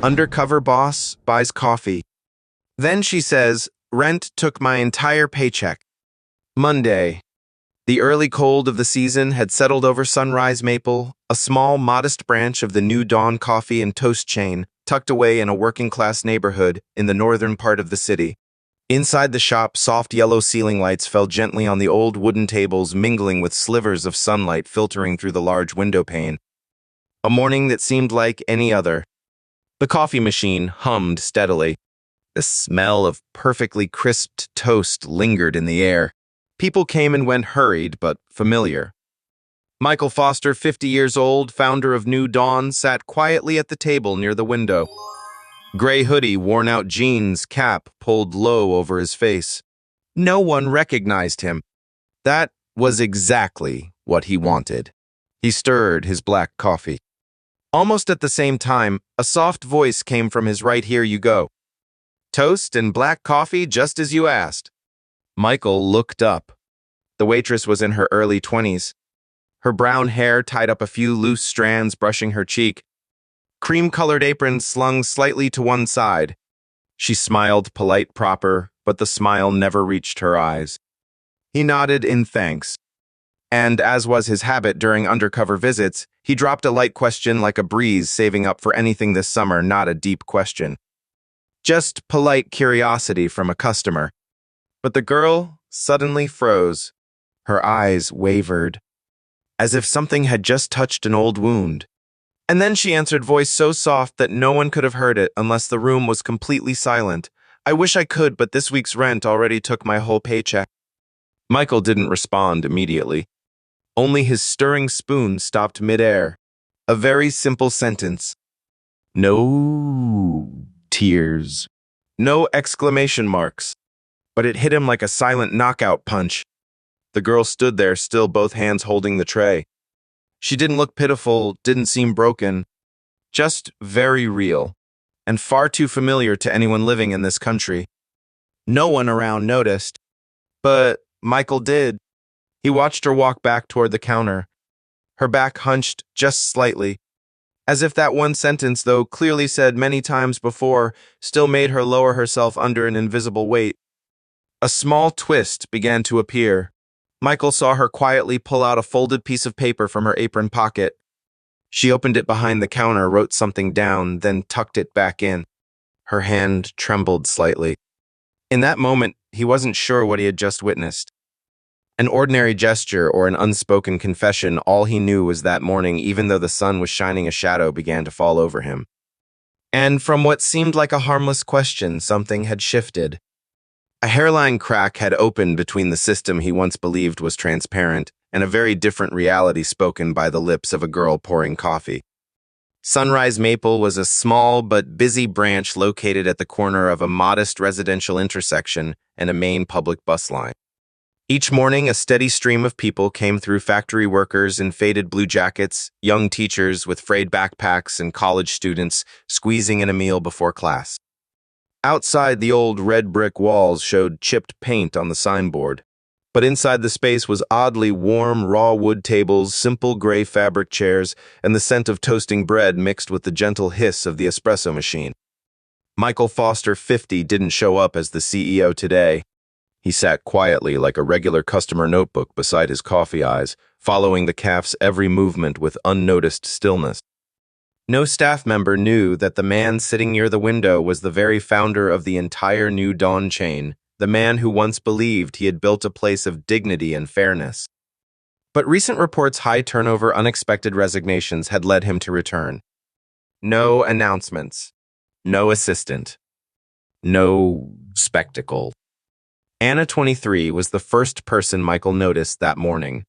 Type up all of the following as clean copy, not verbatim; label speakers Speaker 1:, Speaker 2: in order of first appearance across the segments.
Speaker 1: Undercover boss buys coffee. Then she says, rent took my entire paycheck. Monday. The early cold of the season had settled over Sunrise Maple, a small, modest branch of the New Dawn coffee and toast chain, tucked away in a working-class neighborhood in the northern part of the city. Inside the shop, soft yellow ceiling lights fell gently on the old wooden tables, mingling with slivers of sunlight filtering through the large window pane. A morning that seemed like any other. The coffee machine hummed steadily. The smell of perfectly crisped toast lingered in the air. People came and went, hurried but familiar. Michael Foster, 50 years old, founder of New Dawn, sat quietly at the table near the window. Gray hoodie, worn-out jeans, cap pulled low over his face. No one recognized him. That was exactly what he wanted. He stirred his black coffee. Almost at the same time, a soft voice came from his right. Here you go. Toast and black coffee, just as you asked. Michael looked up. The waitress was in her early 20s. Her brown hair tied up a few loose strands brushing her cheek. Cream-colored apron slung slightly to one side. She smiled, polite, proper, but the smile never reached her eyes. He nodded in thanks. And, as was his habit during undercover visits, he dropped a light question like a breeze, saving up for anything this summer, not a deep question. Just polite curiosity from a customer. But the girl suddenly froze. Her eyes wavered, as if something had just touched an old wound. And then she answered, voice so soft that no one could have heard it unless the room was completely silent. I wish I could, but this week's rent already took my whole paycheck. Michael didn't respond immediately. Only his stirring spoon stopped midair. A very simple sentence. No tears. No exclamation marks. But it hit him like a silent knockout punch. The girl stood there, still, both hands holding the tray. She didn't look pitiful, didn't seem broken. Just very real, and far too familiar to anyone living in this country. No one around noticed, but Michael did. He watched her walk back toward the counter. Her back hunched just slightly, as if that one sentence, though clearly said many times before, still made her lower herself under an invisible weight. A small twist began to appear. Michael saw her quietly pull out a folded piece of paper from her apron pocket. She opened it behind the counter, wrote something down, then tucked it back in. Her hand trembled slightly. In that moment, he wasn't sure what he had just witnessed. An ordinary gesture or an unspoken confession, all he knew was that morning, even though the sun was shining, a shadow began to fall over him. And from what seemed like a harmless question, something had shifted. A hairline crack had opened between the system he once believed was transparent and a very different reality spoken by the lips of a girl pouring coffee. Sunrise Maple was a small but busy branch located at the corner of a modest residential intersection and a main public bus line. Each morning, a steady stream of people came through, factory workers in faded blue jackets, young teachers with frayed backpacks, and college students squeezing in a meal before class. Outside, the old red brick walls showed chipped paint on the signboard, but inside the space was oddly warm, raw wood tables, simple gray fabric chairs, and the scent of toasting bread mixed with the gentle hiss of the espresso machine. Michael Foster, 50, didn't show up as the CEO today. He sat quietly like a regular customer notebook beside his coffee eyes, following the cafe's every movement with unnoticed stillness. No staff member knew that the man sitting near the window was the very founder of the entire New Dawn chain, the man who once believed he had built a place of dignity and fairness. But recent reports, high turnover, unexpected resignations had led him to return. No announcements. No assistant. No spectacle. Anna, 23, was the first person Michael noticed that morning.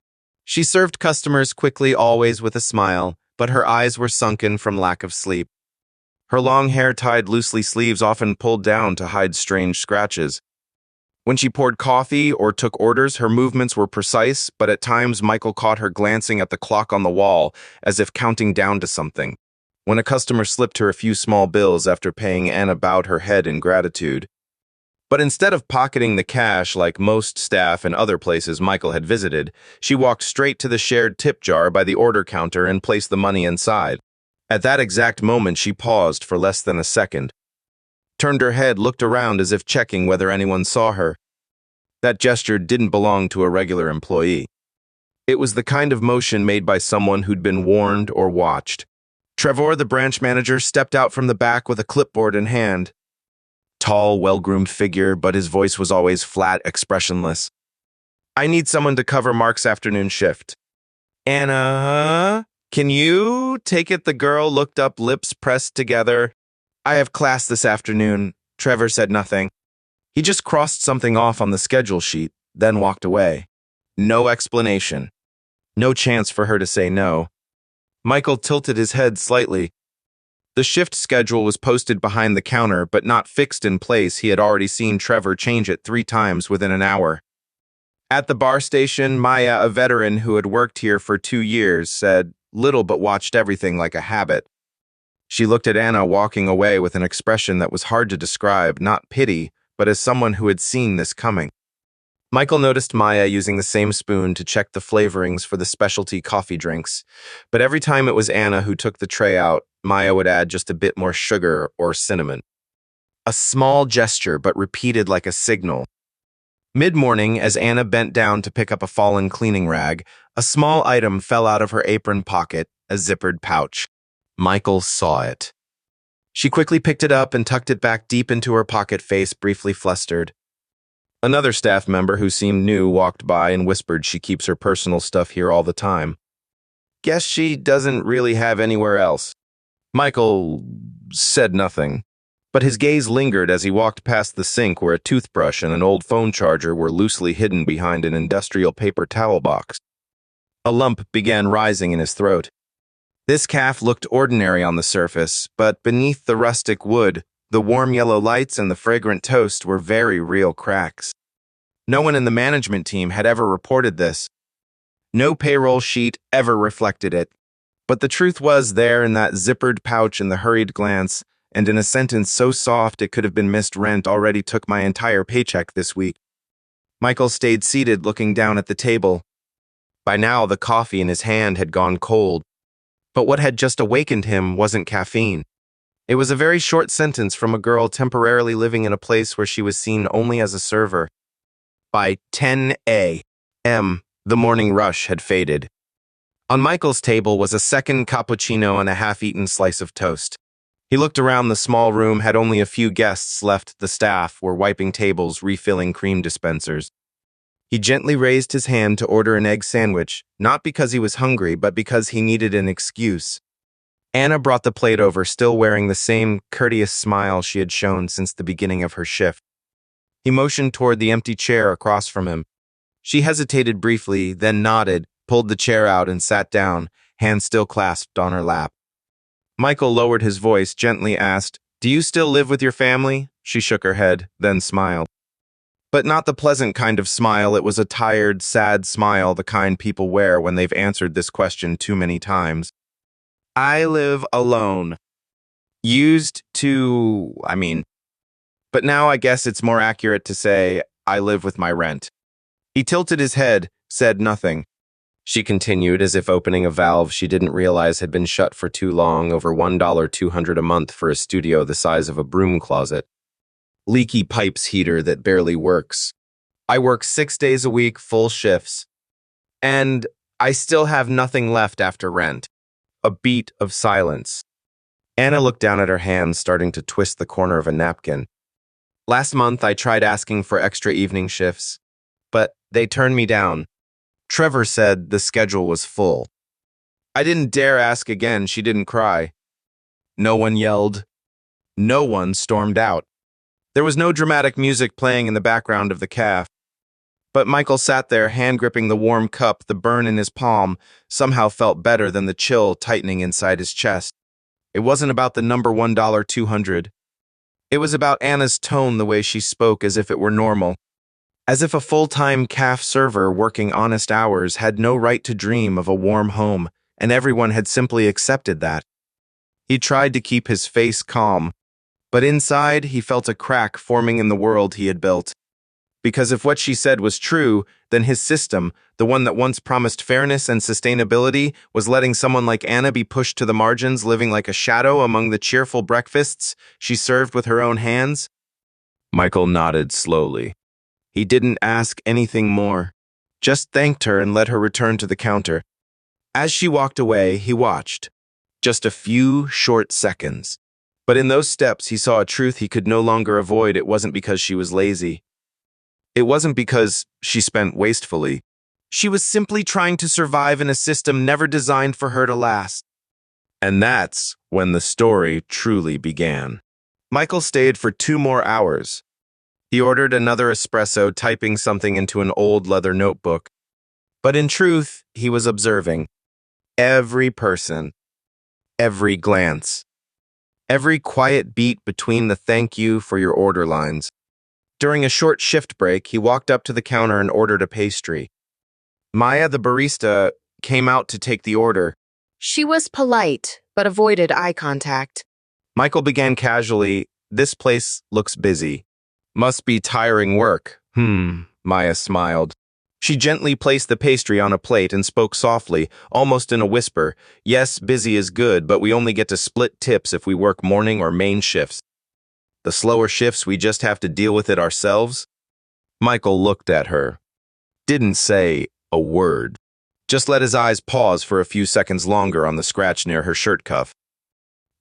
Speaker 1: She served customers quickly, always with a smile, but her eyes were sunken from lack of sleep. Her long hair tied loosely, sleeves often pulled down to hide strange scratches. When she poured coffee or took orders, her movements were precise, but at times Michael caught her glancing at the clock on the wall, as if counting down to something. When a customer slipped her a few small bills after paying, Anna bowed her head in gratitude. But instead of pocketing the cash like most staff in other places Michael had visited, she walked straight to the shared tip jar by the order counter and placed the money inside. At that exact moment, she paused for less than a second, turned her head, looked around as if checking whether anyone saw her. That gesture didn't belong to a regular employee. It was the kind of motion made by someone who'd been warned or watched. Trevor, the branch manager, stepped out from the back with a clipboard in hand. Tall, well-groomed figure, but his voice was always flat, expressionless. "I need someone to cover Mark's afternoon shift." "Anna, can you take it?" The girl looked up, lips pressed together. "I have class this afternoon." Trevor said nothing. He just crossed something off on the schedule sheet, then walked away. No explanation. No chance for her to say no. Michael tilted his head slightly. The shift schedule was posted behind the counter, but not fixed in place. He had already seen Trevor change it 3 times within an hour. At the bar station, Maya, a veteran who had worked here for 2 years, said little but watched everything like a habit. She looked at Anna walking away with an expression that was hard to describe, not pity, but as someone who had seen this coming. Michael noticed Maya using the same spoon to check the flavorings for the specialty coffee drinks, but every time it was Anna who took the tray out, Maya would add just a bit more sugar or cinnamon. A small gesture, but repeated like a signal. Mid-morning, as Anna bent down to pick up a fallen cleaning rag, a small item fell out of her apron pocket, a zippered pouch. Michael saw it. She quickly picked it up and tucked it back deep into her pocket, face briefly flustered. Another staff member who seemed new walked by and whispered she keeps her personal stuff here all the time. "Guess she doesn't really have anywhere else." Michael said nothing, but his gaze lingered as he walked past the sink where a toothbrush and an old phone charger were loosely hidden behind an industrial paper towel box. A lump began rising in his throat. This calf looked ordinary on the surface, but beneath the rustic wood, the warm yellow lights and the fragrant toast were very real cracks. No one in the management team had ever reported this. No payroll sheet ever reflected it. But the truth was there in that zippered pouch in the hurried glance, and in a sentence so soft it could have been missed. "Rent already took my entire paycheck this week." Michael stayed seated, looking down at the table. By now, the coffee in his hand had gone cold. But what had just awakened him wasn't caffeine. It was a very short sentence from a girl temporarily living in a place where she was seen only as a server. By 10 a.m., the morning rush had faded. On Michael's table was a second cappuccino and a half-eaten slice of toast. He looked around the small room, had only a few guests left. The staff were wiping tables, refilling cream dispensers. He gently raised his hand to order an egg sandwich, not because he was hungry, but because he needed an excuse. Anna brought the plate over, still wearing the same courteous smile she had shown since the beginning of her shift. He motioned toward the empty chair across from him. She hesitated briefly, then nodded, pulled the chair out, and sat down, hands still clasped on her lap. Michael lowered his voice, gently asked, "Do you still live with your family?" She shook her head, then smiled. But not the pleasant kind of smile. It was a tired, sad smile, the kind people wear when they've answered this question too many times. "I live alone. Used to, but now I guess it's more accurate to say I live with my rent." He tilted his head, said nothing. She continued, as if opening a valve she didn't realize had been shut for too long, over $1,200 a month for a studio the size of a broom closet. Leaky pipes heater that barely works. "I work 6 days a week, full shifts. And I still have nothing left after rent." A beat of silence. Anna looked down at her hands, starting to twist the corner of a napkin. "Last month, I tried asking for extra evening shifts, but they turned me down. Trevor said the schedule was full. I didn't dare ask again." She didn't cry. No one yelled. No one stormed out. There was no dramatic music playing in the background of the caf. But Michael sat there, hand-gripping the warm cup. The burn in his palm somehow felt better than the chill tightening inside his chest. It wasn't about the number $1,200. It was about Anna's tone, the way she spoke as if it were normal. As if a full-time caf server working honest hours had no right to dream of a warm home, and everyone had simply accepted that. He tried to keep his face calm, but inside he felt a crack forming in the world he had built. Because if what she said was true, then his system, the one that once promised fairness and sustainability, was letting someone like Anna be pushed to the margins, living like a shadow among the cheerful breakfasts she served with her own hands. Michael nodded slowly. He didn't ask anything more, just thanked her and let her return to the counter. As she walked away, he watched. Just a few short seconds. But in those steps, he saw a truth he could no longer avoid. It wasn't because she was lazy. It wasn't because she spent wastefully. She was simply trying to survive in a system never designed for her to last. And that's when the story truly began. Michael stayed for 2 more hours. He ordered another espresso, typing something into an old leather notebook. But in truth, he was observing every person, every glance, every quiet beat between the thank you for your order lines. During a short shift break, he walked up to the counter and ordered a pastry. Maya, the barista, came out to take the order.
Speaker 2: She was polite, but avoided eye contact.
Speaker 1: Michael began casually, "This place looks busy. Must be tiring work." Maya smiled. She gently placed the pastry on a plate and spoke softly, almost in a whisper. "Yes, busy is good, but we only get to split tips if we work morning or main shifts. The slower shifts, we just have to deal with it ourselves." Michael looked at her. Didn't say a word. Just let his eyes pause for a few seconds longer on the scratch near her shirt cuff.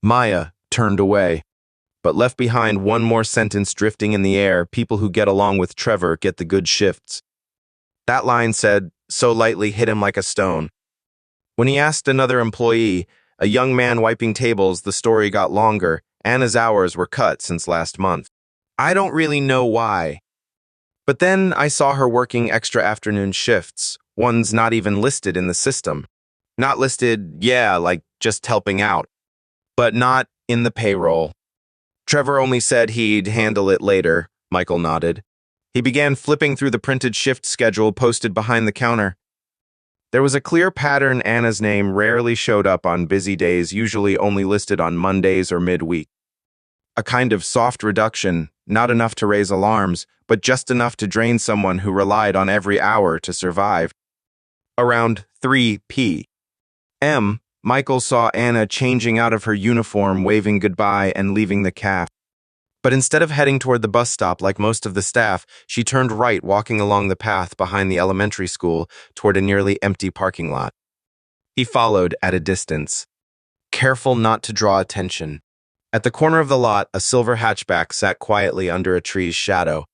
Speaker 1: Maya turned away, but left behind one more sentence drifting in the air. "People who get along with Trevor get the good shifts." That line said, so lightly, hit him like a stone. When he asked another employee, a young man wiping tables, the story got longer. Anna's hours were cut since last month. "I don't really know why. But then I saw her working extra afternoon shifts, ones not even listed in the system. Not listed, yeah, like just helping out. But not in the payroll. Trevor only said he'd handle it later," Michael nodded. He began flipping through the printed shift schedule posted behind the counter. There was a clear pattern. Anna's name rarely showed up on busy days, usually only listed on Mondays or midweek. A kind of soft reduction, not enough to raise alarms, but just enough to drain someone who relied on every hour to survive. Around 3 p.m., Michael saw Anna changing out of her uniform, waving goodbye and leaving the cafe. But instead of heading toward the bus stop like most of the staff, she turned right, walking along the path behind the elementary school toward a nearly empty parking lot. He followed at a distance, careful not to draw attention. At the corner of the lot, a silver hatchback sat quietly under a tree's shadow.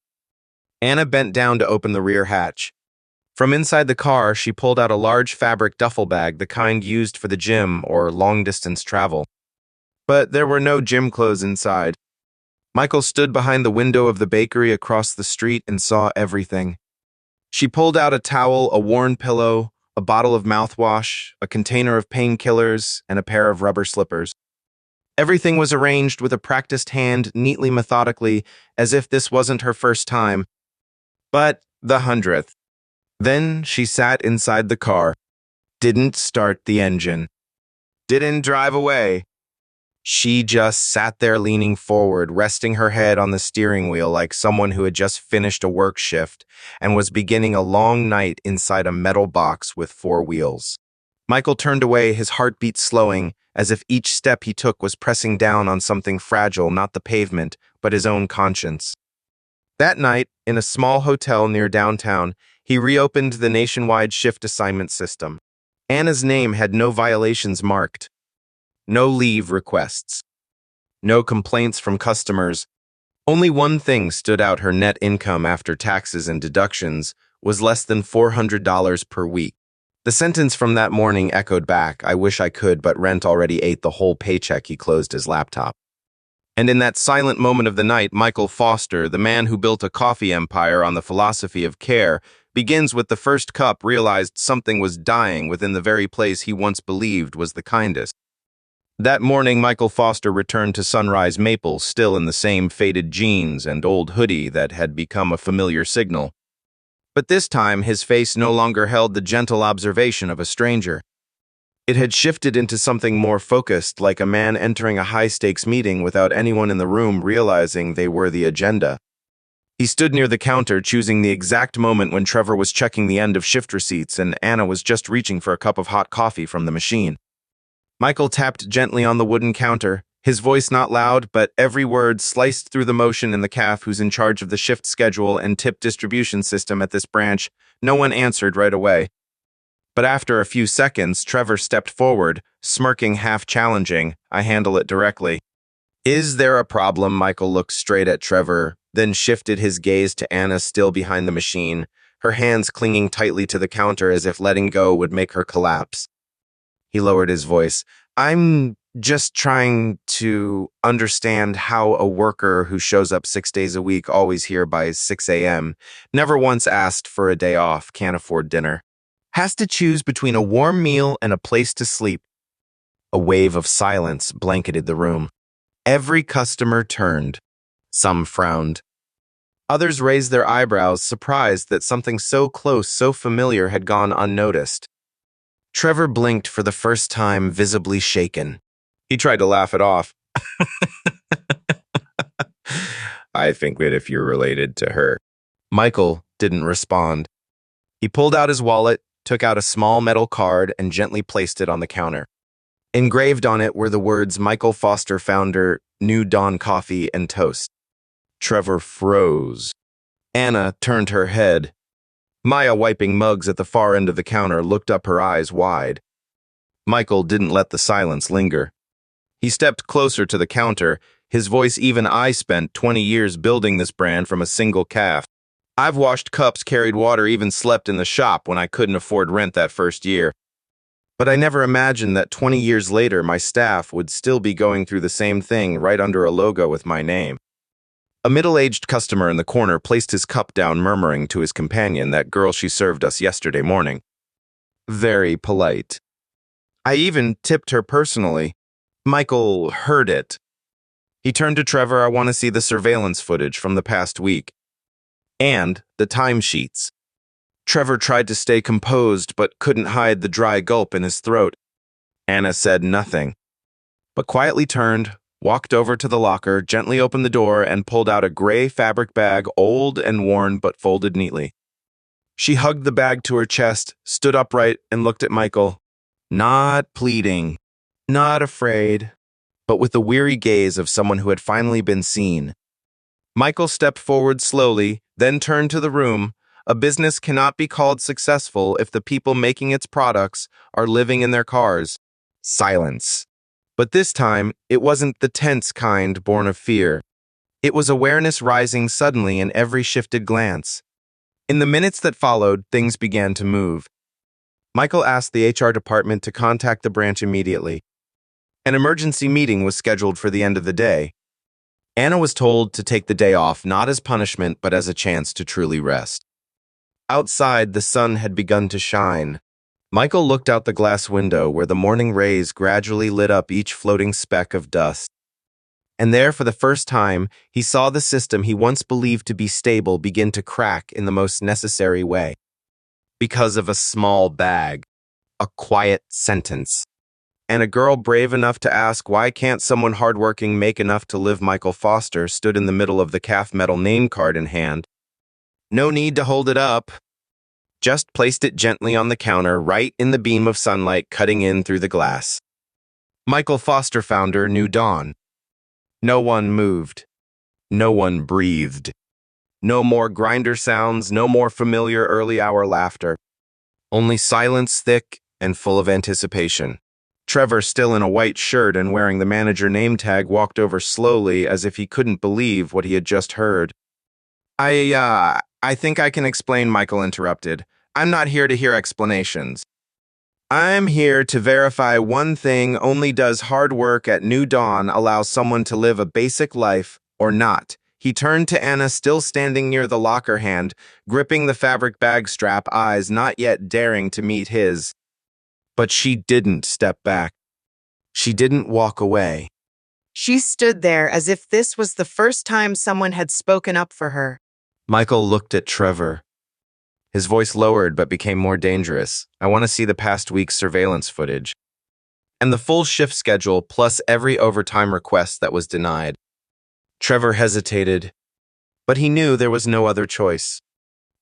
Speaker 1: Anna bent down to open the rear hatch. From inside the car, she pulled out a large fabric duffel bag, the kind used for the gym or long-distance travel. But there were no gym clothes inside. Michael stood behind the window of the bakery across the street and saw everything. She pulled out a towel, a worn pillow, a bottle of mouthwash, a container of painkillers, and a pair of rubber slippers. Everything was arranged with a practiced hand, neatly, methodically, as if this wasn't her first time. But the 100th. Then she sat inside the car, didn't start the engine, didn't drive away. She just sat there leaning forward, resting her head on the steering wheel like someone who had just finished a work shift and was beginning a long night inside a metal box with 4 wheels. Michael turned away, his heartbeat slowing, as if each step he took was pressing down on something fragile, not the pavement, but his own conscience. That night, in a small hotel near downtown, he reopened the nationwide shift assignment system. Anna's name had no violations marked. No leave requests. No complaints from customers. Only one thing stood out: her net income after taxes and deductions was less than $400 per week. The sentence from that morning echoed back, "I wish I could, but rent already ate the whole paycheck." He closed his laptop. And in that silent moment of the night, Michael Foster, the man who built a coffee empire on the philosophy of care, begins with the first cup, realized something was dying within the very place he once believed was the kindest. That morning, Michael Foster returned to Sunrise Maple, still in the same faded jeans and old hoodie that had become a familiar signal. But this time, his face no longer held the gentle observation of a stranger. It had shifted into something more focused, like a man entering a high-stakes meeting without anyone in the room realizing they were the agenda. He stood near the counter, choosing the exact moment when Trevor was checking the end of shift receipts and Anna was just reaching for a cup of hot coffee from the machine. Michael tapped gently on the wooden counter, his voice not loud, but every word sliced through the motion in the calf who's in charge of the shift schedule and tip distribution system at this branch. No one answered right away. But after a few seconds, Trevor stepped forward, smirking half-challenging. I handle it directly. Is there a problem? Michael looked straight at Trevor, then shifted his gaze to Anna still behind the machine, her hands clinging tightly to the counter as if letting go would make her collapse. He lowered his voice. I'm just trying to understand how a worker who shows up 6 days a week, always here by 6 a.m., never once asked for a day off, can't afford dinner, has to choose between a warm meal and a place to sleep. A wave of silence blanketed the room. Every customer turned. Some frowned. Others raised their eyebrows, surprised that something so close, so familiar had gone unnoticed. Trevor blinked for the first time, visibly shaken. He tried to laugh it off. I think that if you're related to her. Michael didn't respond. He pulled out his wallet, took out a small metal card, and gently placed it on the counter. Engraved on it were the words Michael Foster, founder, New Dawn Coffee and Toast. Trevor froze. Anna turned her head. Maya, wiping mugs at the far end of the counter, looked up, her eyes wide. Michael didn't let the silence linger. He stepped closer to the counter, his voice even. I spent 20 years building this brand from a single calf. I've washed cups, carried water, even slept in the shop when I couldn't afford rent that first year. But I never imagined that 20 years later my staff would still be going through the same thing right under a logo with my name. A middle-aged customer in the corner placed his cup down, murmuring to his companion, that girl she served us yesterday morning. Very polite. I even tipped her personally. Michael heard it. He turned to Trevor. I want to see the surveillance footage from the past week. And the timesheets. Trevor tried to stay composed, but couldn't hide the dry gulp in his throat. Anna said nothing, but quietly turned, walked over to the locker, gently opened the door, and pulled out a gray fabric bag, old and worn but folded neatly. She hugged the bag to her chest, stood upright, and looked at Michael. Not pleading, not afraid, but with the weary gaze of someone who had finally been seen. Michael stepped forward slowly, then turned to the room. A business cannot be called successful if the people making its products are living in their cars. Silence. But this time, it wasn't the tense kind born of fear. It was awareness rising suddenly in every shifted glance. In the minutes that followed, things began to move. Michael asked the HR department to contact the branch immediately. An emergency meeting was scheduled for the end of the day. Anna was told to take the day off, not as punishment, but as a chance to truly rest. Outside, the sun had begun to shine. Michael looked out the glass window where the morning rays gradually lit up each floating speck of dust. And there, for the first time, he saw the system he once believed to be stable begin to crack in the most necessary way. Because of a small bag, a quiet sentence, and a girl brave enough to ask, why can't someone hardworking make enough to live? Michael Foster stood in the middle of the calf metal name card in hand. No need to hold it up. Just placed it gently on the counter, right in the beam of sunlight cutting in through the glass. Michael Foster, founder, New Dawn. No one moved. No one breathed. No more grinder sounds, no more familiar early-hour laughter. Only silence, thick and full of anticipation. Trevor, still in a white shirt and wearing the manager name tag, walked over slowly as if he couldn't believe what he had just heard. I think I can explain, Michael interrupted. I'm not here to hear explanations. I'm here to verify one thing only: does hard work at New Dawn allow someone to live a basic life or not? He turned to Anna, still standing near the locker, hand gripping the fabric bag strap, eyes not yet daring to meet his. But she didn't step back. She didn't walk away.
Speaker 2: She stood there as if this was the first time someone had spoken up for her.
Speaker 1: Michael looked at Trevor. His voice lowered but became more dangerous. I want to see the past week's surveillance footage. And the full shift schedule plus every overtime request that was denied. Trevor hesitated. But he knew there was no other choice.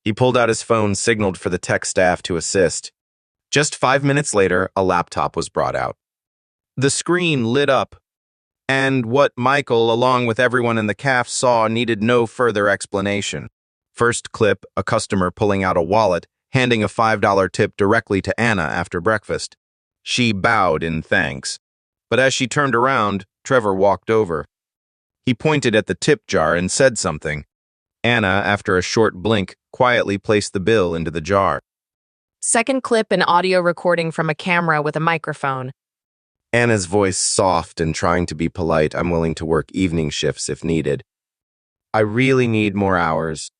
Speaker 1: He pulled out his phone, signaled for the tech staff to assist. Just 5 minutes later, a laptop was brought out. The screen lit up, and what Michael, along with everyone in the caf, saw needed no further explanation. First clip, a customer pulling out a wallet, handing a $5 tip directly to Anna after breakfast. She bowed in thanks. But as she turned around, Trevor walked over. He pointed at the tip jar and said something. Anna, after a short blink, quietly placed the bill into the jar.
Speaker 3: Second clip, an audio recording from a camera with a microphone.
Speaker 1: Anna's voice soft and trying to be polite. I'm willing to work evening shifts if needed. I really need more hours.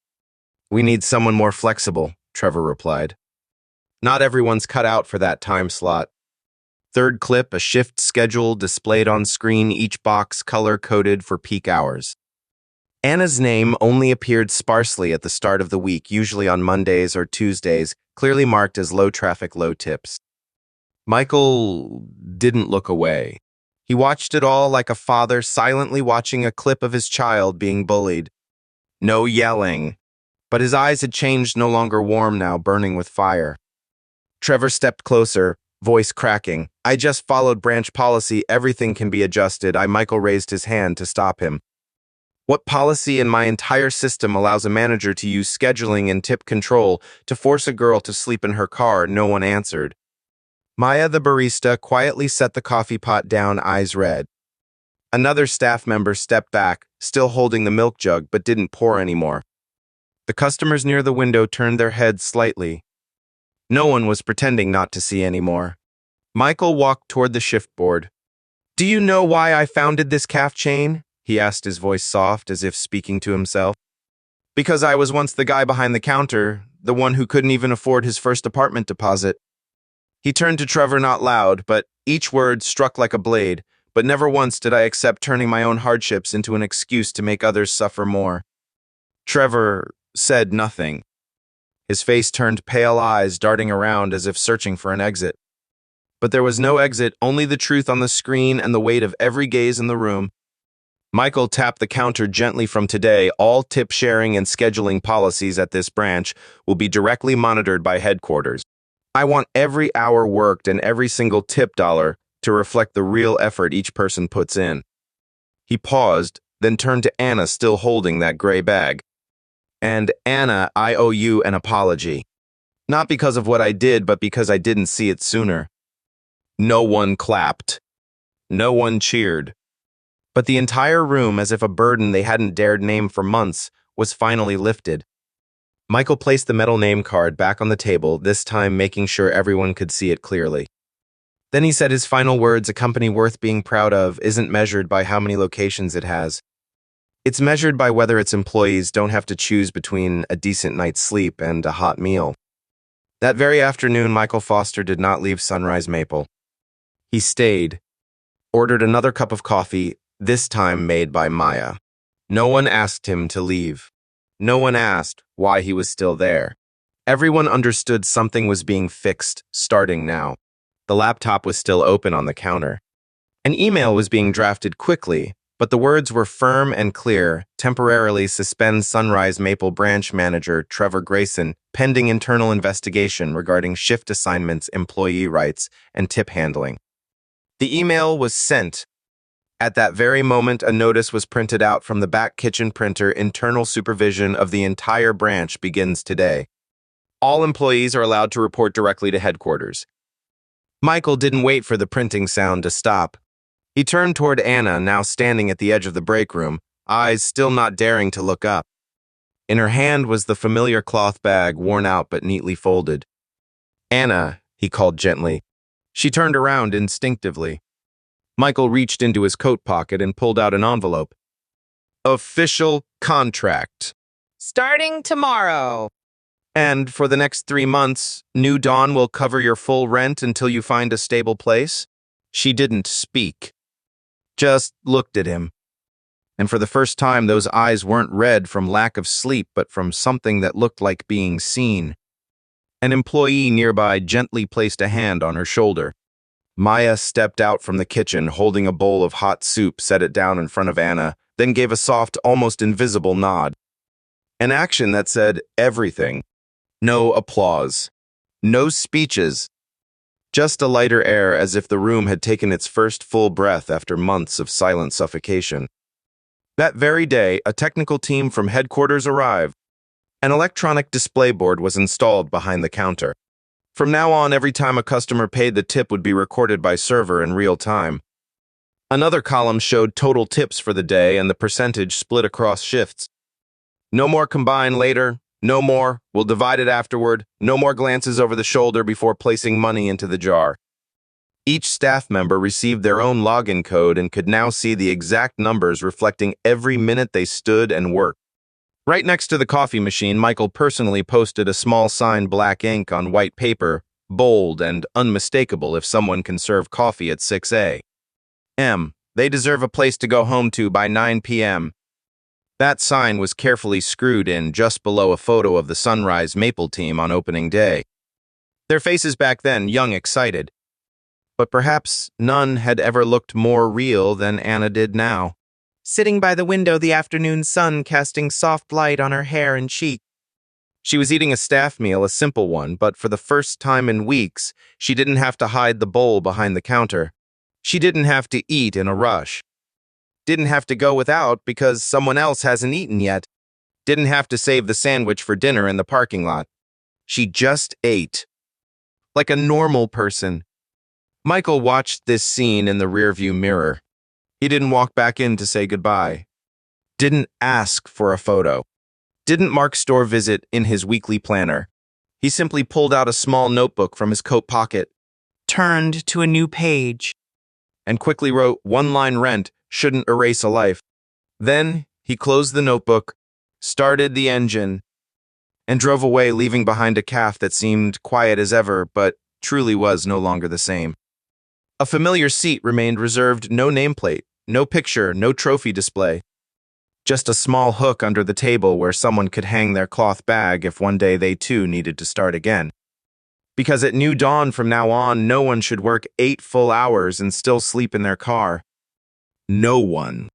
Speaker 1: We need someone more flexible, Trevor replied. Not everyone's cut out for that time slot. Third clip, a shift schedule displayed on screen, each box color-coded for peak hours. Anna's name only appeared sparsely at the start of the week, usually on Mondays or Tuesdays, clearly marked as low traffic, low tips. Michael didn't look away. He watched it all like a father silently watching a clip of his child being bullied. No yelling, but his eyes had changed, no longer warm now, burning with fire. Trevor stepped closer, voice cracking. I just followed branch policy. Everything can be adjusted. Michael raised his hand to stop him. What policy in my entire system allows a manager to use scheduling and tip control to force a girl to sleep in her car? No one answered. Maya, the barista, quietly set the coffee pot down, eyes red. Another staff member stepped back, still holding the milk jug, but didn't pour anymore. The customers near the window turned their heads slightly. No one was pretending not to see anymore. Michael walked toward the shift board. Do you know why I founded this caf chain? He asked, his voice soft, as if speaking to himself. Because I was once the guy behind the counter, the one who couldn't even afford his first apartment deposit. He turned to Trevor, not loud, but each word struck like a blade, but never once did I accept turning my own hardships into an excuse to make others suffer more. Trevor said nothing. His face turned pale, eyes darting around as if searching for an exit. But there was no exit, only the truth on the screen and the weight of every gaze in the room. Michael tapped the counter gently. From today, all tip sharing and scheduling policies at this branch will be directly monitored by headquarters. I want every hour worked and every single tip dollar to reflect the real effort each person puts in. He paused, then turned to Anna, still holding that gray bag. And Anna, I owe you an apology. Not because of what I did, but because I didn't see it sooner. No one clapped. No one cheered. But the entire room, as if a burden they hadn't dared name for months, was finally lifted. Michael placed the metal name card back on the table, this time making sure everyone could see it clearly. Then he said his final words: a company worth being proud of isn't measured by how many locations it has. It's measured by whether its employees don't have to choose between a decent night's sleep and a hot meal. That very afternoon, Michael Foster did not leave Sunrise Maple. He stayed, ordered another cup of coffee, this time made by Maya. No one asked him to leave. No one asked why he was still there. Everyone understood something was being fixed, starting now. The laptop was still open on the counter. An email was being drafted quickly, but the words were firm and clear: temporarily suspend Sunrise Maple branch manager Trevor Grayson, pending internal investigation regarding shift assignments, employee rights, and tip handling. The email was sent. At that very moment, a notice was printed out from the back kitchen printer: internal supervision of the entire branch begins today. All employees are allowed to report directly to headquarters. Michael didn't wait for the printing sound to stop. He turned toward Anna, now standing at the edge of the break room, eyes still not daring to look up. In her hand was the familiar cloth bag, worn out but neatly folded. Anna, he called gently. She turned around instinctively. Michael reached into his coat pocket and pulled out an envelope. Official contract.
Speaker 2: Starting tomorrow.
Speaker 1: And for the next 3 months, New Dawn will cover your full rent until you find a stable place. She didn't speak, just looked at him. And for the first time, those eyes weren't red from lack of sleep, but from something that looked like being seen. An employee nearby gently placed a hand on her shoulder. Maya stepped out from the kitchen, holding a bowl of hot soup, set it down in front of Anna, then gave a soft, almost invisible nod. An action that said everything. No applause. No speeches. Just a lighter air, as if the room had taken its first full breath after months of silent suffocation. That very day, a technical team from headquarters arrived. An electronic display board was installed behind the counter. From now on, every time a customer paid, the tip would be recorded by server in real time. Another column showed total tips for the day and the percentage split across shifts. No more combine later. No more, we'll divide it afterward. No more glances over the shoulder before placing money into the jar. Each staff member received their own login code and could now see the exact numbers reflecting every minute they stood and worked. Right next to the coffee machine, Michael personally posted a small sign, black ink on white paper, bold and unmistakable if someone can serve coffee at 6 a.m. They deserve a place to go home to by 9 p.m. That sign was carefully screwed in just below a photo of the Sunrise Maple team on opening day. Their faces back then, young, excited. But perhaps none had ever looked more real than Anna did now.
Speaker 2: Sitting by the window, the afternoon sun casting soft light on her hair and cheek.
Speaker 1: She was eating a staff meal, a simple one, but for the first time in weeks, she didn't have to hide the bowl behind the counter. She didn't have to eat in a rush. Didn't have to go without because someone else hasn't eaten yet. Didn't have to save the sandwich for dinner in the parking lot. She just ate. Like a normal person. Michael watched this scene in the rearview mirror. He didn't walk back in to say goodbye. Didn't ask for a photo. Didn't mark store visit in his weekly planner. He simply pulled out a small notebook from his coat pocket,
Speaker 2: Turned to a new page.
Speaker 1: and quickly wrote one-line rent, shouldn't erase a life. Then he closed the notebook, started the engine, and drove away, leaving behind a calf that seemed quiet as ever, but truly was no longer the same. A familiar seat remained reserved, no nameplate, no picture, no trophy display. Just a small hook under the table where someone could hang their cloth bag if one day they too needed to start again. Because at new dawn from now on, no one should work 8 full hours and still sleep in their car. No one.